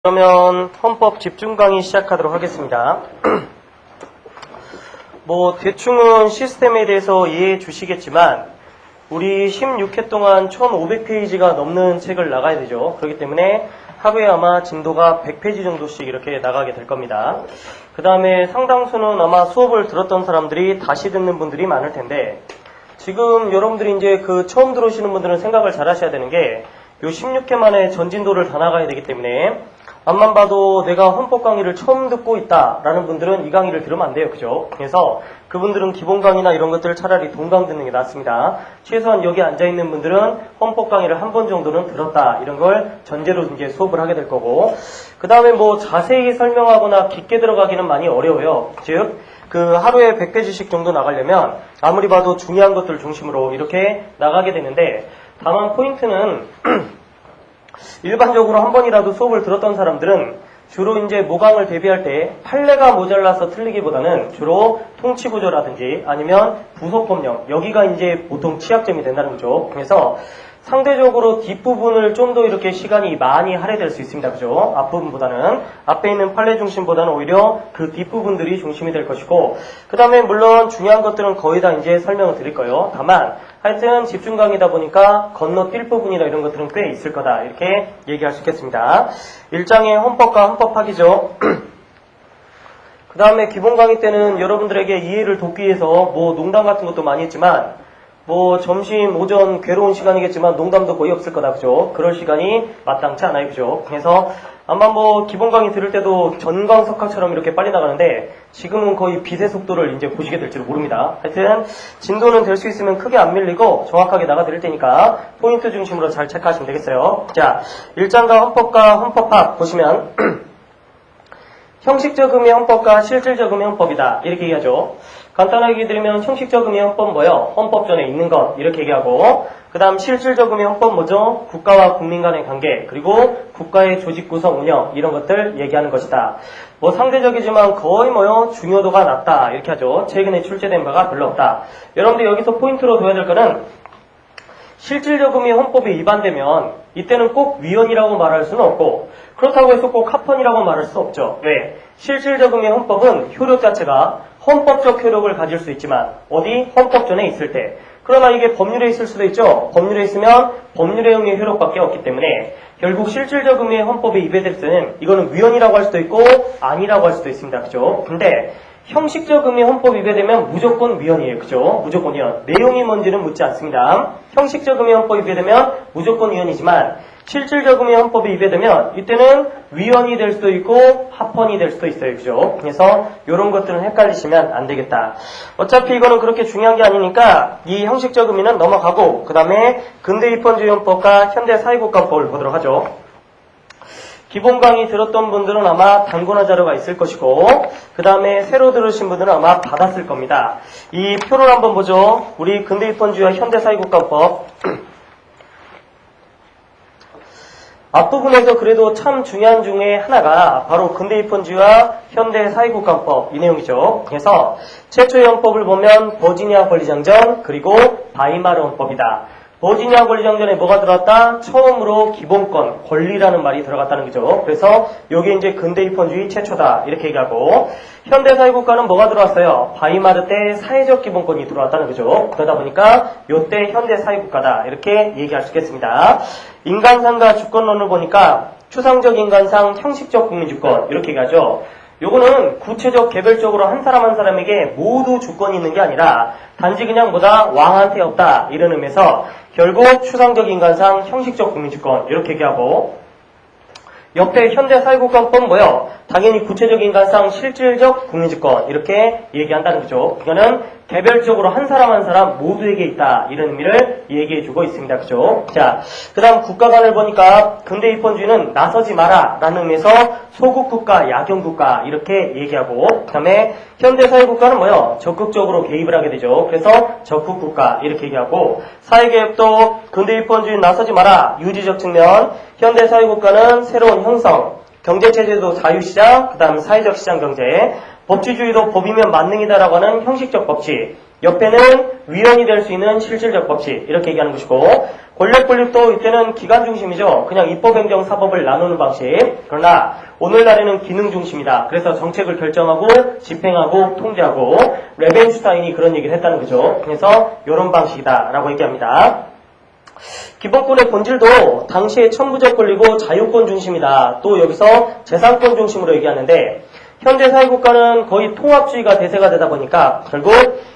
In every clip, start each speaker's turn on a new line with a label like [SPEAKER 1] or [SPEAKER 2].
[SPEAKER 1] 그러면 헌법 집중 강의 시작하도록 하겠습니다. 대충은 시스템에 대해서 이해해 주시겠지만 우리 16회 동안 1500페이지가 넘는 책을 나가야 되죠. 그렇기 때문에 하루에 아마 진도가 100페이지 정도씩 이렇게 나가게 될 겁니다. 그 다음에 상당수는 아마 수업을 들었던 사람들이 다시 듣는 분들이 많을 텐데, 지금 여러분들이 이제 처음 들어오시는 분들은 생각을 잘 하셔야 되는 게, 요 16회 만에 전진도를 다 나가야 되기 때문에 앞만 봐도 내가 헌법 강의를 처음 듣고 있다라는 분들은 이 강의를 들으면 안 돼요. 그죠? 그래서 그분들은 기본 강의나 이런 것들을 차라리 동강 듣는 게 낫습니다. 최소한 여기 앉아있는 분들은 헌법 강의를 한 번 정도는 들었다, 이런 걸 전제로 이제 수업을 하게 될 거고, 그 다음에 자세히 설명하거나 깊게 들어가기는 많이 어려워요. 즉 하루에 100페이지씩 정도 나가려면 아무리 봐도 중요한 것들 중심으로 이렇게 나가게 되는데, 다만 포인트는 일반적으로 한 번이라도 수업을 들었던 사람들은 주로 이제 모강을 대비할 때 판례가 모자라서 틀리기보다는 주로 통치구조라든지 아니면 부속법령, 여기가 이제 보통 취약점이 된다는 거죠. 그래서 상대적으로 뒷부분을 좀 더 이렇게 시간이 많이 할애될 수 있습니다. 그죠? 앞부분보다는, 앞에 있는 판례 중심보다는 오히려 그 뒷부분들이 중심이 될 것이고, 그 다음에 물론 중요한 것들은 거의 다 이제 설명을 드릴 거예요. 다만 하여튼 집중 강의다 보니까 건너뛸 부분이나 이런 것들은 꽤 있을 거다, 이렇게 얘기할 수 있겠습니다. 1장의 헌법과 헌법학이죠. 그 다음에 기본 강의 때는 여러분들에게 이해를 돕기 위해서 농담 같은 것도 많이 했지만, 점심, 오전 괴로운 시간이겠지만 농담도 거의 없을 거다. 그죠? 그럴 시간이 마땅치 않아요. 그죠? 그래서 아마 기본 강의 들을 때도 전광석학처럼 이렇게 빨리 나가는데, 지금은 거의 빛의 속도를 이제 보시게 될지도 모릅니다. 하여튼 진도는 될 수 있으면 크게 안 밀리고 정확하게 나가 드릴 테니까 포인트 중심으로 잘 체크하시면 되겠어요. 자, 1장과 헌법과 헌법학 보시면 형식적 의미의 헌법과 실질적 의미의 헌법이다, 이렇게 얘기하죠. 간단하게 얘기드리면 형식적 의미의 헌법은 뭐예요? 헌법 전에 있는 것, 이렇게 얘기하고, 그 다음 실질적 의미의 헌법은 뭐죠? 국가와 국민 간의 관계, 그리고 국가의 조직 구성 운영, 이런 것들 얘기하는 것이다. 상대적이지만 거의 중요도가 낮다, 이렇게 하죠. 최근에 출제된 바가 별로 없다. 여러분들 여기서 포인트로 둬야 될 거는, 실질적 의미의 헌법이 위반되면 이때는 꼭 위헌이라고 말할 수는 없고, 그렇다고 해서 꼭 합헌이라고 말할 수 없죠. 왜? 실질적 의미의 헌법은 효력 자체가 헌법적 효력을 가질 수 있지만 어디? 헌법전에 있을 때. 그러나 이게 법률에 있을 수도 있죠. 법률에 있으면 법률의 의미의 효력밖에 없기 때문에 결국 실질적 의미의 헌법에 위배될 때는 이거는 위헌이라고 할 수도 있고 아니라고 할 수도 있습니다. 그죠? 근데 형식적 의미의 헌법 위배되면 무조건 위헌이에요. 그죠? 무조건 위헌. 내용이 뭔지는 묻지 않습니다. 형식적 의미의 헌법이 위배되면 무조건 위헌이지만 실질적 의미의 헌법이 위배되면 이때는 위헌이 될 수도 있고 합헌이 될 수도 있어요. 그죠? 그래서 이런 것들은 헷갈리시면 안 되겠다. 어차피 이거는 그렇게 중요한 게 아니니까 이 형식적 의미는 넘어가고, 그 다음에 근대 입헌주의 헌법과 현대 사회국가법을 보도록 하죠. 기본 강의 들었던 분들은 아마 단권화 자료가 있을 것이고, 그 다음에 새로 들으신 분들은 아마 받았을 겁니다. 이 표를 한번 보죠. 우리 근대 입헌주의와 현대 사회국가법. 앞부분에서 그래도 참 중요한 중에 하나가 바로 근대 입헌주의와 현대 사회국가법, 이 내용이죠. 그래서 최초의 헌법을 보면 버지니아 권리장전, 그리고 바이마르 헌법이다. 버지니아 권리장전에 뭐가 들어갔다? 처음으로 기본권, 권리라는 말이 들어갔다는 거죠. 그래서 이게 이제 근대 입헌주의 최초다, 이렇게 얘기하고, 현대 사회국가는 뭐가 들어왔어요? 바이마르 때 사회적 기본권이 들어왔다는 거죠. 그러다 보니까 요때 현대 사회국가다, 이렇게 얘기할 수 있겠습니다. 인간상과 주권론을 보니까 추상적 인간상, 형식적 국민주권, 이렇게 얘기하죠. 요거는 구체적 개별적으로 한 사람 한 사람에게 모두 주권이 있는 게 아니라 단지 그냥 왕한테 없다, 이런 의미에서 결국 추상적 인간상, 형식적 국민주권, 이렇게 얘기하고, 옆에 현대 사회국가법은 뭐예요? 당연히 구체적 인간상, 실질적 국민주권, 이렇게 얘기한다는 거죠. 이거는 개별적으로 한 사람 한 사람 모두에게 있다, 이런 의미를 얘기해주고 있습니다. 그죠? 자, 그 다음 국가관을 보니까 근대 입헌주의는 나서지 마라 라는 의미에서 소국국가, 야경국가, 이렇게 얘기하고, 그 다음에 현대 사회국가는 뭐예요? 적극적으로 개입을 하게 되죠. 그래서 적국국가, 이렇게 얘기하고, 사회개혁도 근대 입헌주의 나서지 마라, 유지적 측면, 현대 사회국가는 새로운 형성, 경제체제도 자유시장, 그 다음 사회적 시장경제, 법치주의도 법이면 만능이다라고 하는 형식적 법치, 옆에는 위헌이 될 수 있는 실질적 법칙 이렇게 얘기하는 것이고 권력 분립도 이때는 기관 중심이죠. 그냥 입법, 행정, 사법을 나누는 방식. 그러나 오늘날에는 기능 중심이다. 그래서 정책을 결정하고 집행하고 통제하고 레벤슈타인이 그런 얘기를 했다는 거죠. 그래서 이런 방식이다 라고 얘기합니다. 기본권의 본질도 당시에 천부적 권리고 자유권 중심이다. 또 여기서 재산권 중심으로 얘기하는데 현재 사회국가는 거의 통합주의가 대세가 되다 보니까 결국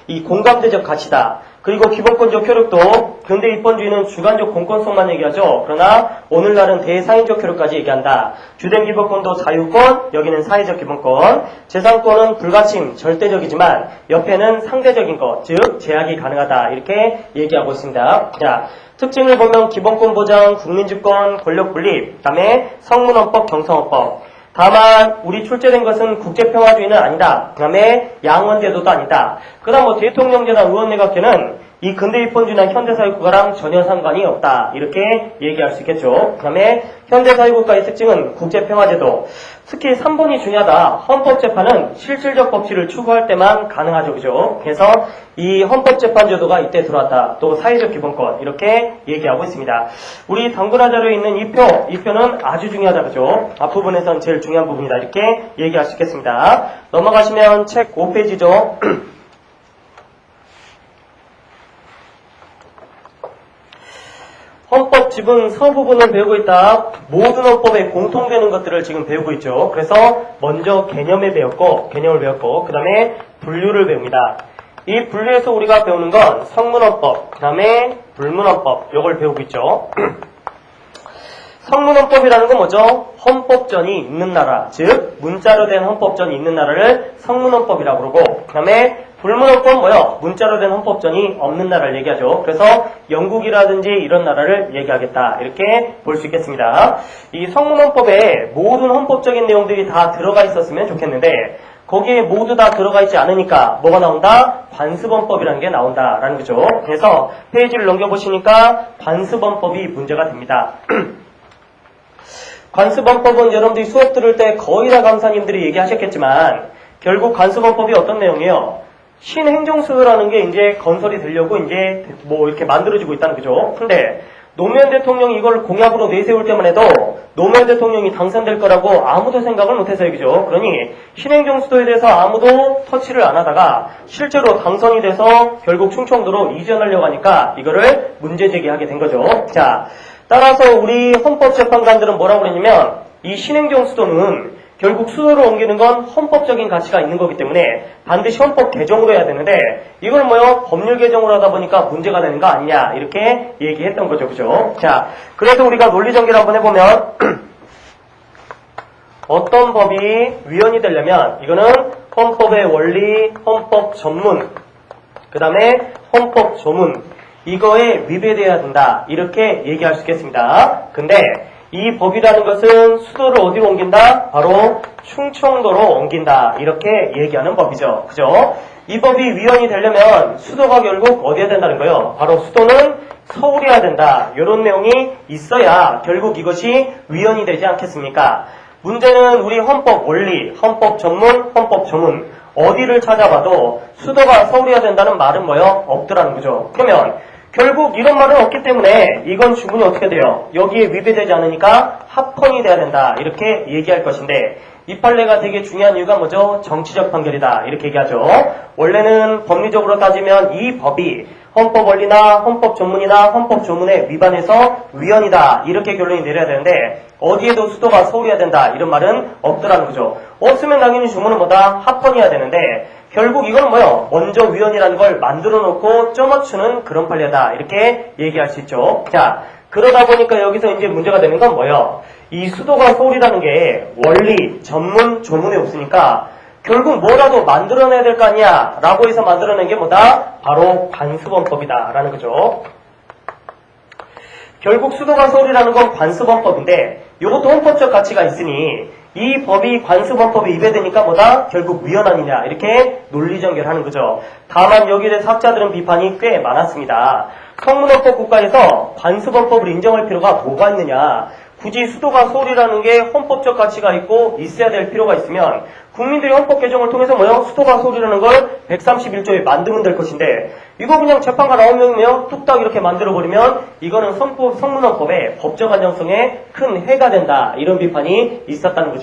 [SPEAKER 1] 이 공감대적 가치다. 그리고 기본권적 효력도 근대 입헌주의는 주관적 공권성만 얘기하죠. 그러나 오늘날은 대사인적 효력까지 얘기한다. 주된 기본권도 자유권, 여기는 사회적 기본권. 재산권은 불가침, 절대적이지만 옆에는 상대적인 것, 즉 제약이 가능하다. 이렇게 얘기하고 있습니다. 자, 특징을 보면 기본권 보장, 국민주권, 권력 분립, 그 다음에 성문헌법, 경성헌법. 다만 우리 출제된 것은 국제평화주의는 아니다. 그 다음에 양원제도도 아니다. 그 다음 뭐 대통령제나 의원내각제는 이 근대 입헌주의나 현대사회국가랑 전혀 상관이 없다. 이렇게 얘기할 수 있겠죠. 그 다음에 현대사회국가의 특징은 국제평화제도. 특히 3번이 중요하다. 헌법재판은 실질적 법치를 추구할 때만 가능하죠. 그죠? 그래서 이 헌법재판제도가 이때 들어왔다. 또 사회적 기본권. 이렇게 얘기하고 있습니다. 우리 당근화 자료에 있는 이 표는 아주 중요하다. 그죠? 앞부분에선 제일 중요한 부분이다. 이렇게 얘기할 수 있겠습니다. 넘어가시면 책 5페이지죠. 헌법 지분 서부분을 배우고 있다. 모든 헌법에 공통되는 것들을 지금 배우고 있죠. 그래서 먼저 개념을 배웠고 그 다음에 분류를 배웁니다. 이 분류에서 우리가 배우는 건 성문헌법, 그 다음에 불문헌법 요걸 배우고 있죠. 성문헌법이라는 건 뭐죠? 헌법전이 있는 나라, 즉 문자로 된 헌법전이 있는 나라를 성문헌법이라고 그러고 그 다음에 불문헌법은 뭐요? 문자로 된 헌법전이 없는 나라를 얘기하죠. 그래서 영국이라든지 이런 나라를 얘기하겠다. 이렇게 볼 수 있겠습니다. 이 성문헌법에 모든 헌법적인 내용들이 다 들어가 있었으면 좋겠는데 거기에 모두 다 들어가 있지 않으니까 뭐가 나온다? 관습헌법이라는 게 나온다라는 거죠. 그래서 페이지를 넘겨보시니까 관습헌법이 문제가 됩니다. 관습헌법은 여러분들이 수업 들을 때 거의 다 강사님들이 얘기하셨겠지만 결국 관습헌법이 어떤 내용이에요? 신행정수라는 게 이제 건설이 되려고 이제 뭐 이렇게 만들어지고 있다는 거죠. 근데 노무현 대통령이 이걸 공약으로 내세울 때만 해도 노무현 대통령이 당선될 거라고 아무도 생각을 못해서요. 그죠? 그러니 신행정수도에 대해서 아무도 터치를 안 하다가 실제로 당선이 돼서 결국 충청도로 이전하려고 하니까 이거를 문제 제기하게 된 거죠. 자, 따라서 우리 헌법재판관들은 뭐라고 그랬냐면 이 신행정수도는 결국 수도로 옮기는 건 헌법적인 가치가 있는 거기 때문에 반드시 헌법 개정으로 해야 되는데 이걸 뭐요? 법률 개정으로 하다 보니까 문제가 되는 거 아니냐 이렇게 얘기했던 거죠. 그죠? 자, 그래서 우리가 논리 전개를 한번 해보면 어떤 법이 위헌이 되려면 이거는 헌법의 원리, 헌법 전문, 그 다음에 헌법 조문 이거에 위배돼야 된다 이렇게 얘기할 수 있겠습니다. 근데 이 법이라는 것은 수도를 어디로 옮긴다? 바로 충청도로 옮긴다. 이렇게 얘기하는 법이죠. 그죠? 이 법이 위헌이 되려면 수도가 결국 어디야 된다는 거예요? 바로 수도는 서울이어야 된다. 이런 내용이 있어야 결국 이것이 위헌이 되지 않겠습니까? 문제는 우리 헌법 원리, 헌법 전문, 헌법 조문 어디를 찾아봐도 수도가 서울이어야 된다는 말은 뭐예요? 없더라는 거죠. 그러면 결국 이런 말은 없기 때문에 이건 주문이 어떻게 돼요? 여기에 위배되지 않으니까 합헌이 돼야 된다. 이렇게 얘기할 것인데 이 판례가 되게 중요한 이유가 뭐죠? 정치적 판결이다. 이렇게 얘기하죠. 원래는 법리적으로 따지면 이 법이 헌법 원리나 헌법 전문이나 헌법 조문에 위반해서 위헌이다. 이렇게 결론이 내려야 되는데 어디에도 수도가 서울이어야 된다. 이런 말은 없더라는 거죠. 없으면 당연히 주문은 뭐다? 합헌이어야 되는데 결국 이건 뭐요? 먼저 위헌이라는 걸 만들어 놓고 쪄맞추는 그런 판례다. 이렇게 얘기할 수 있죠. 자, 그러다 보니까 여기서 이제 문제가 되는 건 뭐예요? 이 수도가 서울이라는 게 원리, 전문, 조문에 없으니까 결국 뭐라도 만들어내야 될 거 아니야? 라고 해서 만들어낸 게 뭐다? 바로 관습헌법이다. 라는 거죠. 결국 수도가 서울이라는 건 관습헌법인데 이것도 헌법적 가치가 있으니 이 법이 관습헌법에 위배되니까 뭐다? 결국 위헌 아니냐 이렇게 논리전개를 거죠. 다만 여기에 대해서 학자들은 비판이 꽤 많았습니다. 성문헌법 국가에서 관습헌법을 인정할 필요가 뭐가 있느냐. 굳이 수도가 서울이라는 게 헌법적 가치가 있고 있어야 될 필요가 있으면 국민들이 헌법 개정을 통해서 뭐요? 수도가 서울이라는 걸 131조에 만들면 될 것인데 이거 그냥 재판가 나오면 뚝딱 이렇게 만들어버리면 이거는 성문헌법의 법적 안정성에 큰 해가 된다. 이런 비판이 있었다는 거죠.